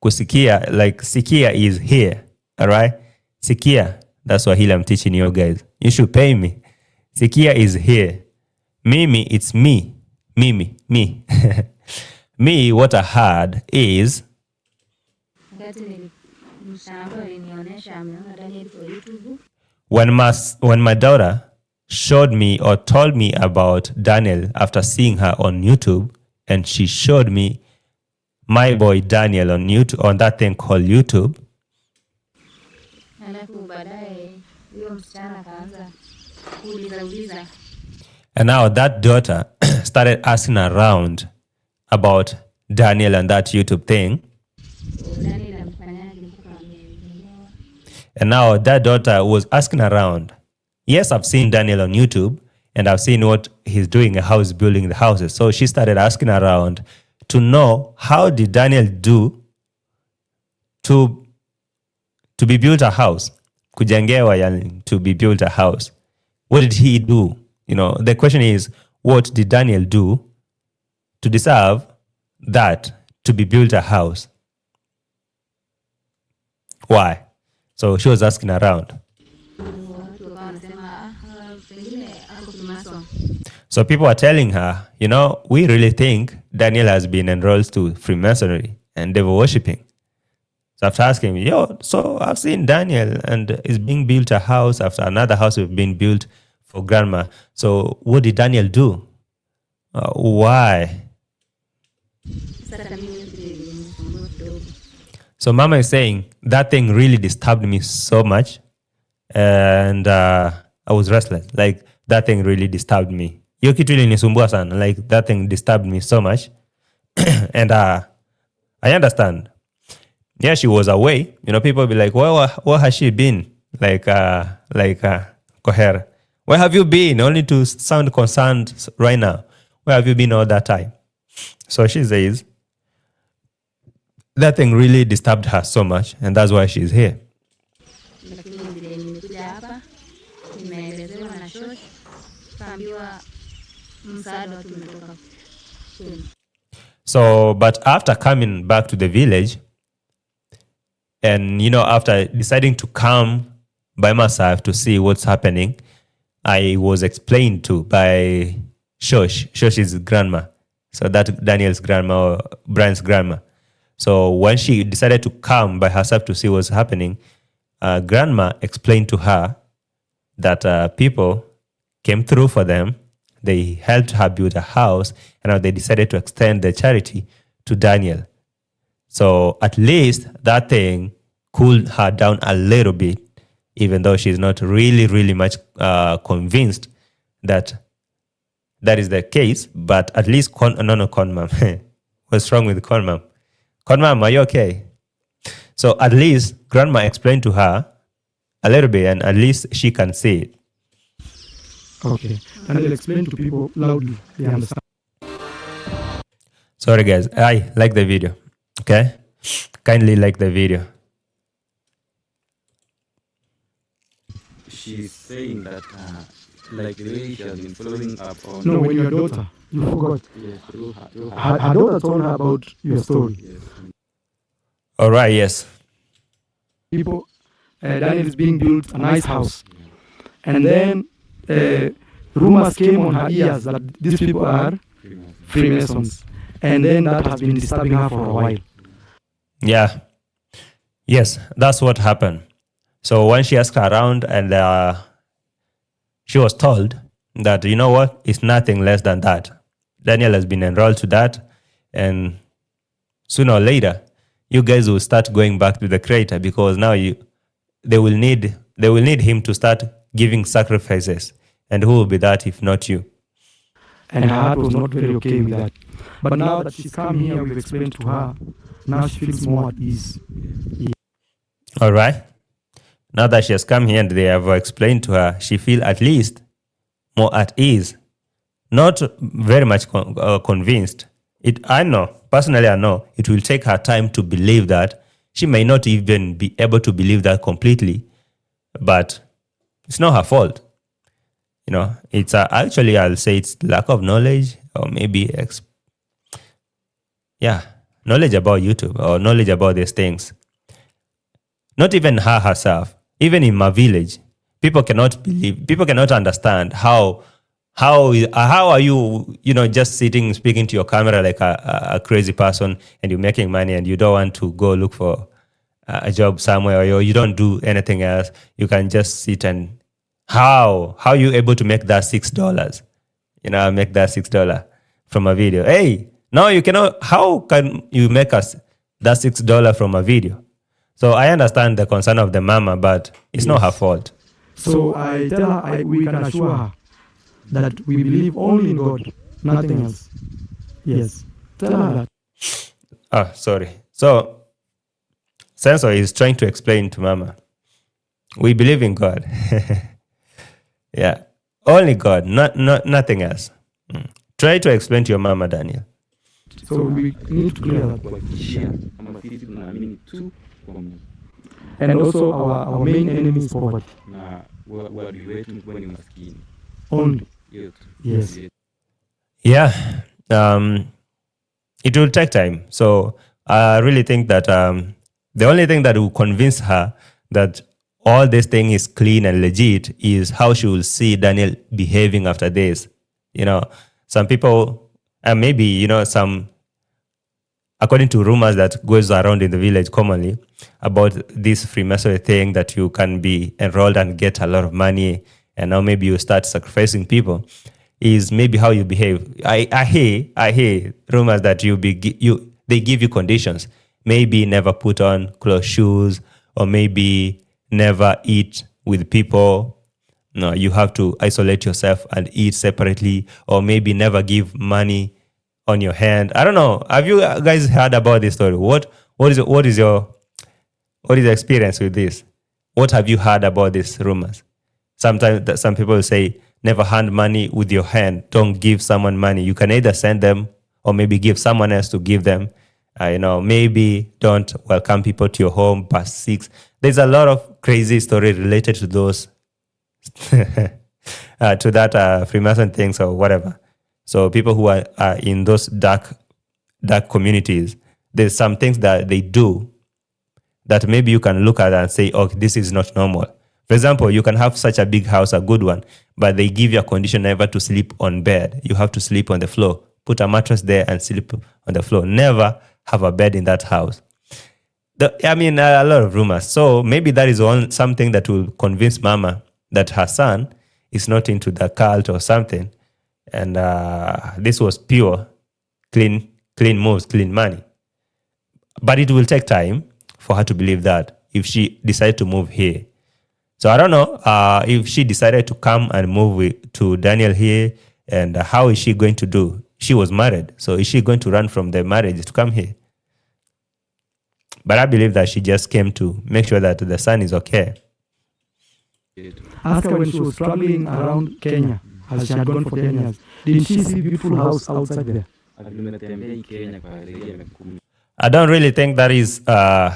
kusikia, like sikia is here, alright? Sikia, that's what I'm teaching you guys. You should pay me. Sikia is here. Mimi, it's me. Mimi, me. Me, what I heard is, when my daughter showed me or told me about Daniel after seeing her on YouTube, and she showed me my boy Daniel on YouTube, on that thing called YouTube. And now that daughter started asking around about Daniel and that YouTube thing. And now that daughter was asking around. Yes, I've seen Daniel on YouTube and I've seen what he's doing and how he's building the houses. So she started asking around to know, how did Daniel do to be built a house? Kujengewa yani, to be built a house. What did he do? The question is, what did Daniel do to deserve that to be built a house? Why? So she was asking around. So people are telling her, we really think Daniel has been enrolled to Freemasonry and devil worshipping. So after asking, so I've seen Daniel and is being built a house after another house has been built for grandma. So what did Daniel do? Why? So Mama is saying, that thing really disturbed me so much. And I was restless. Like, that thing really disturbed me. Hiyo kitu ilinisumbua sana. Like, that thing disturbed me so much. And I understand. Yeah, she was away. People be like, where has she been? Like Koher, where have you been? Only to sound concerned right now. Where have you been all that time? So she says, that thing really disturbed her so much, and that's why she's here. So, but after coming back to the village, and, after deciding to come by myself to see what's happening, I was explained to by Shosh. Shosh is grandma. So that Daniel's grandma or Brian's grandma. So when she decided to come by herself to see what's happening, grandma explained to her that people came through for them. They helped her build a house, and now they decided to extend the charity to Daniel. So at least that thing cooled her down a little bit, even though she's not really, really much convinced that that is the case. But at least, Conmam. What's wrong with Conmam? Conmam, are you okay? So at least grandma explained to her a little bit, and at least she can see it. Okay. And they'll explain to people loudly. They understand. Sorry, guys. I like the video. Okay? Kindly like the video. She's saying that, like the way she has been following up on. No, when your daughter, you forgot. Yes, through Her daughter told her about your story. yes. All right, yes. People, Daniel is being built a nice house. And then rumors came on her ears that these people are Freemasons. And then that has been disturbing her for a while. Yeah. Yes, that's what happened. So when she asked around and she was told that, you know what, it's nothing less than that. Daniel has been enrolled to that. And sooner or later, you guys will start going back to the creator because now they will need him to start giving sacrifices. And who will be that if not you? And her heart was not very okay with that. But now that she's come here, we've explained to her, now she feels more at ease. All right. Now that she has come here and they have explained to her, she feels at least more at ease. Not very much convinced. Personally I know, it will take her time to believe that. She may not even be able to believe that completely, but it's not her fault. You know, it's actually, I'll say it's lack of knowledge or maybe knowledge about YouTube or knowledge about these things. Not even her herself. Even in my village, people cannot understand how are you, just sitting, speaking to your camera like a crazy person and you're making money and you don't want to go look for a job somewhere or you don't do anything else. You can just sit and how are you able to make that $6? Make that $6 from a video. Hey, now you cannot, how can you make us that $6 from a video? So I understand the concern of the mama, but it's not her fault. So I tell her, we can assure her that we believe only in God, nothing else. Yes. Tell her that. Sorry. So Sensor is trying to explain to mama, we believe in God. Yeah. Only God, nothing else. Try to explain to your mama, Daniel. So we need to clear that. And also our main enemy is poverty. Only. Yes. Yeah. It will take time. So I really think that the only thing that will convince her that all this thing is clean and legit is how she will see Daniel behaving after this. Some people, and maybe, some, according to rumors that goes around in the village commonly about this Freemasonry thing that you can be enrolled and get a lot of money and now maybe you start sacrificing people, is maybe how you behave. I hear rumors that they give you conditions. Maybe never put on closed shoes or maybe never eat with people. No, you have to isolate yourself and eat separately, or maybe never give money on your hand. I don't know. Have you guys heard about this story? What is your experience with this? What have you heard about these rumors? Sometimes some people say never hand money with your hand. Don't give someone money. You can either send them or maybe give someone else to give them. Maybe don't welcome people to your home past 6. There's a lot of crazy story related to those, to that Freemason things or whatever. So people who are in those dark communities, there's some things that they do that maybe you can look at and say, oh, this is not normal. For example, you can have such a big house, a good one, but they give you a condition never to sleep on bed. You have to sleep on the floor. Put a mattress there and sleep on the floor. Never have a bed in that house. A lot of rumors. So maybe that is something that will convince mama that her son is not into the cult or something. And this was pure, clean moves, clean money. But it will take time for her to believe that if she decided to move here. So I don't know if she decided to come and move to Daniel here, and how is she going to do? She was married. So is she going to run from the marriage to come here? But I believe that she just came to make sure that the son is okay. Ask her when she was traveling around Kenya, as she had gone for 10 years. Did she see a beautiful house outside there? Nimetembea hii Kenya kwa zaidi ya miaka 10. I don't really think that is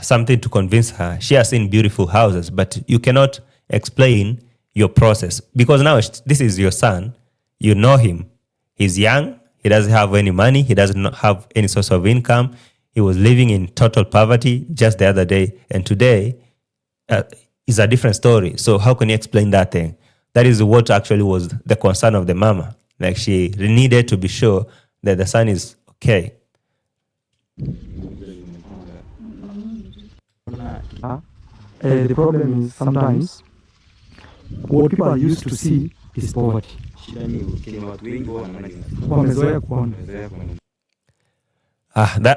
something to convince her. She has seen beautiful houses, but you cannot explain your process because now this is your son. You know him. He's young. He doesn't have any money. He doesn't have any source of income. He was living in total poverty just the other day. And today is a different story. So how can you explain that thing? That is what actually was the concern of the mama. Like she needed to be sure that the son is okay. The problem is sometimes what people are used to see is poverty. Shida ni Kenya watu wengi wanaona Wamezoea kuona.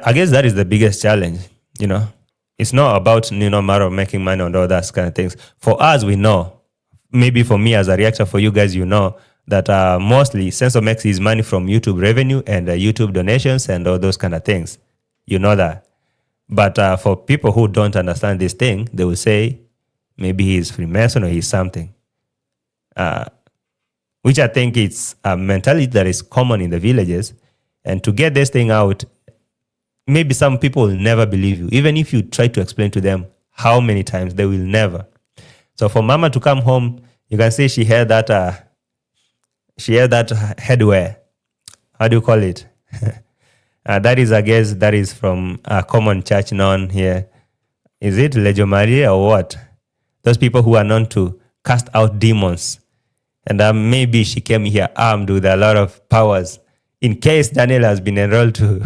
I guess that is the biggest challenge, you know. It's not about, matter of making money and all that kind of things. For us, we know. Maybe for me as a reactor, for you guys, you know that mostly Sensor makes his money from YouTube revenue and YouTube donations and all those kind of things. You know that. But for people who don't understand this thing, they will say maybe he's Freemason or he's something. Which I think it's a mentality that is common in the villages. And to get this thing out, maybe some people will never believe you. Even if you try to explain to them how many times, they will never. So for Mama to come home, you can see she had that headwear. How do you call it? That is, I guess, that is from a common church known here. Is it Legio Maria or what? Those people who are known to cast out demons. And maybe she came here armed with a lot of powers. In case Daniel has been enrolled to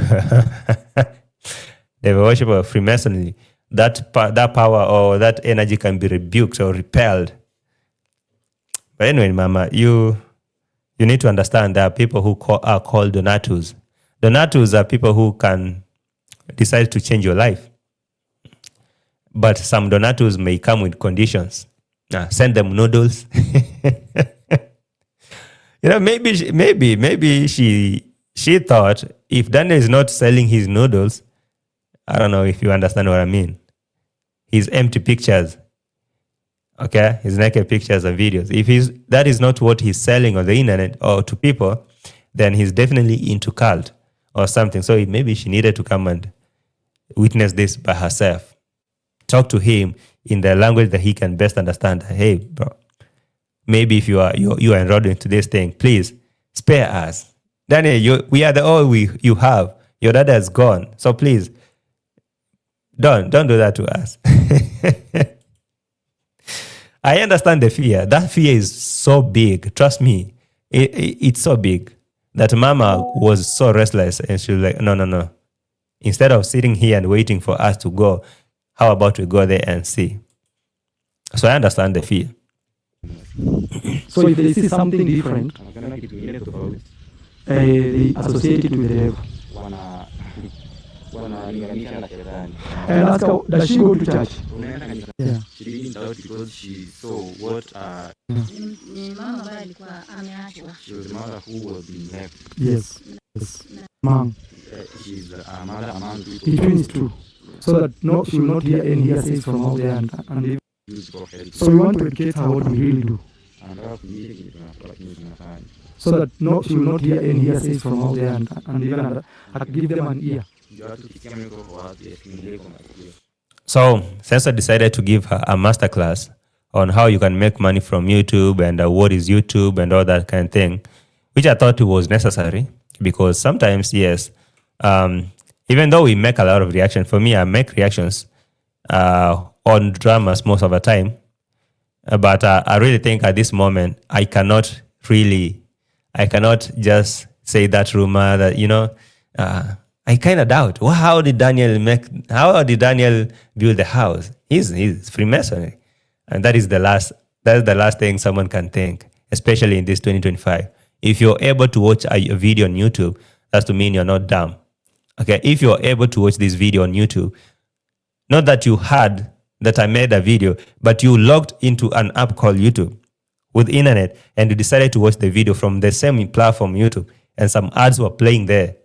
the worship of Freemasonry, that power or that energy can be rebuked or repelled. But anyway, Mama, you need to understand there are people who are called donatus. Donatus are people who can decide to change your life. But some donatus may come with conditions. Send them noodles. Maybe she thought if Daniel is not selling his noodles, I don't know if you understand what I mean. His empty pictures, okay, his naked pictures and videos. If that is not what he's selling on the internet or to people, then he's definitely into cult or something. So maybe she needed to come and witness this by herself. Talk to him in the language that he can best understand. Hey, bro, maybe if you are enrolled into this thing, please spare us. Daniel, we are the all you have. Your dad has gone, so please don't do that to us. I understand the fear. That fear is so big. Trust me, it's so big that Mama was so restless, and she was like, no. Instead of sitting here and waiting for us to go, how about we go there and see? So I understand the fear. So if they see something different, they associate it with the devil. And ask her, does she go to church? Yeah. She didn't doubt because she saw what she was a mother who was being left. Yes. Mom. She's a mother among people. Between is true. So that she will not hear any hearsays from out there and so we want to educate her what we really do. So that she will not hear any hearsays from out there and even give them an ear. So Sensor decided to give her a masterclass on how you can make money from YouTube and what is YouTube and all that kind of thing, which I thought it was necessary because sometimes, yes, even though we make a lot of reactions, for me, I make reactions on dramas most of the time. But I really think at this moment, I cannot just say that rumor that, I kind of doubt. Well, how did Daniel build the house? He's Freemasonry. And that's the last thing someone can think, especially in this 2025. If you're able to watch a video on YouTube, that's to mean you're not dumb. Okay, if you're able to watch this video on YouTube, not that you heard that I made a video, but you logged into an app called YouTube with internet and you decided to watch the video from the same platform, YouTube, and some ads were playing there.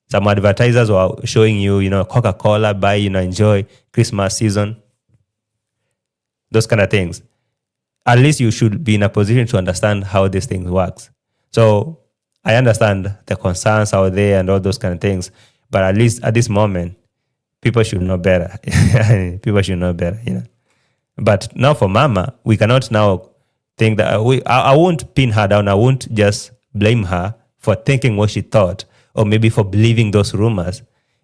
Some advertisers were showing you, Coca-Cola, buy, enjoy Christmas season, those kind of things. At least you should be in a position to understand how this thing works. So I understand the concerns out there and all those kind of things, but at least at this moment, people should know better. People should know better, you know. But now for Mama, we cannot now think that I won't pin her down. I won't just blame her for thinking what she thought or maybe for believing those rumors.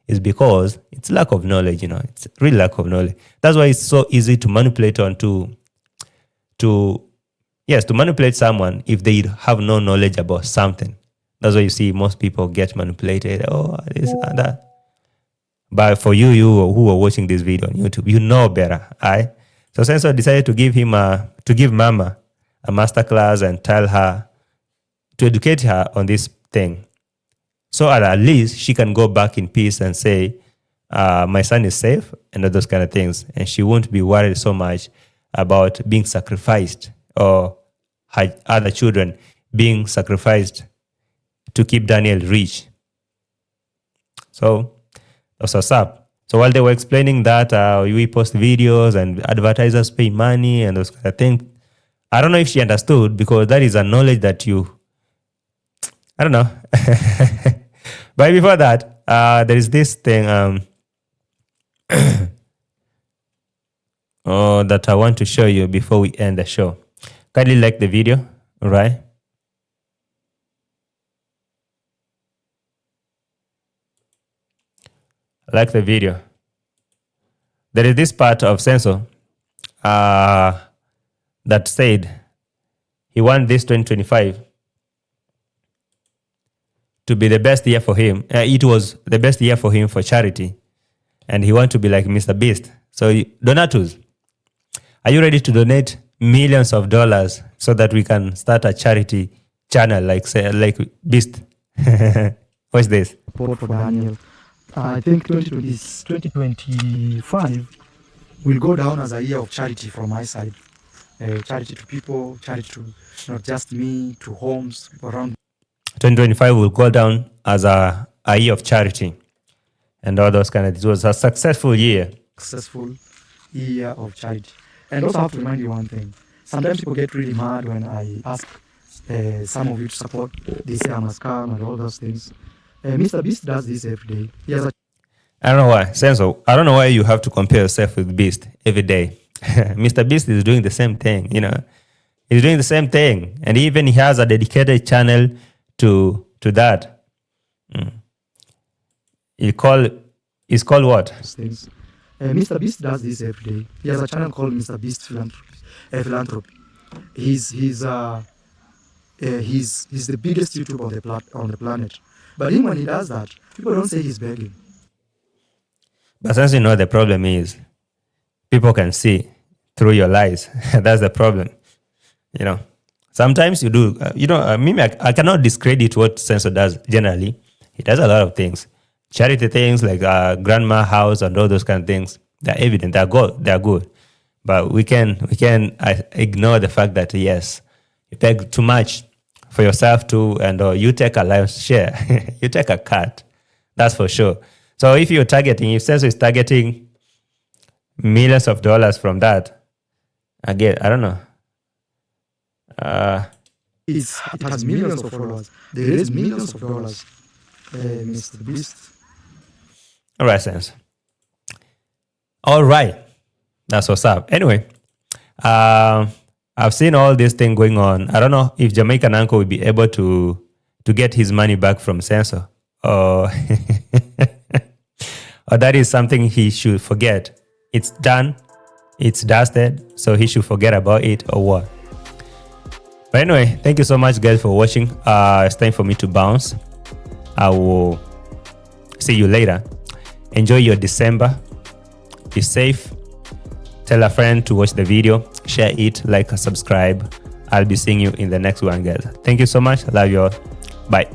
It's because it's lack of knowledge, you know. It's real lack of knowledge. That's why it's so easy to manipulate to manipulate someone if they have no knowledge about something. That's why you see most people get manipulated. Oh, this and that. But for you who are watching this video on YouTube, you know better, right? So Sensor decided to give Mama a masterclass and tell her, to educate her on this thing. So at least she can go back in peace and say, my son is safe and all those kind of things. And she won't be worried so much about being sacrificed or her other children being sacrificed to keep Daniel rich. So that's what's up. So while they were explaining that, we post videos and advertisers pay money and those kind of things, I don't know if she understood, because that is a knowledge that I don't know. But before that, there is this thing that I want to show you before we end the show. Kindly like the video, all right? Like the video. There is this part of Senso that said he wants this 2025 to be the best year for him. It was the best year for him for charity, and he wants to be like Mr. Beast. So Donatus, are you ready to donate millions of dollars so that we can start a charity channel like Beast? What's this? Support for Daniel. I think 2025 will go down as a year of charity from my side. Charity to people, charity to not just me, to homes, people around. 2025 will go down as a year of charity and all those kind of. It was a successful year. Successful year of charity. And also I have to remind you one thing. Sometimes people get really mad when I ask some of you to support this year must come and all those things. Mr. Beast does this every day. He has I don't know why. Senso, I don't know why you have to compare yourself with Beast every day. Mr. Beast is doing the same thing, you know. He's doing the same thing. And even he has a dedicated channel to that. It's called what? Things. Mr. Beast does this every day. He has a channel called Mr. Beast Philanthropy. He's the biggest YouTuber on the planet. But him, when he does that, people don't say he's begging. But since you know, the problem is people can see through your lies. That's the problem. You know, sometimes you do. I cannot discredit what Senso does generally. He does a lot of things. Charity things like grandma house and all those kind of things. They're evident. They're good. But we can ignore the fact that, yes, you beg too much for yourself too, and you take a lion's share. You take a cut. That's for sure. So if Senso is targeting millions of dollars from that, again, I don't know. It has millions of followers. There is millions of dollars, Mr. Beast. All right, Sense. All right. That's what's up. Anyway, I've seen all this thing going on. I don't know if Jamaican uncle will be able to get his money back from Senso, or or that is something he should forget. It's done. It's dusted. So he should forget about it, or what? But anyway, thank you so much, guys, for watching. It's time for me to bounce. I will see you later. Enjoy your December. Be safe. Tell a friend to watch the video. Share it, like, subscribe. I'll be seeing you in the next one, guys. Thank you so much. Love you all. Bye.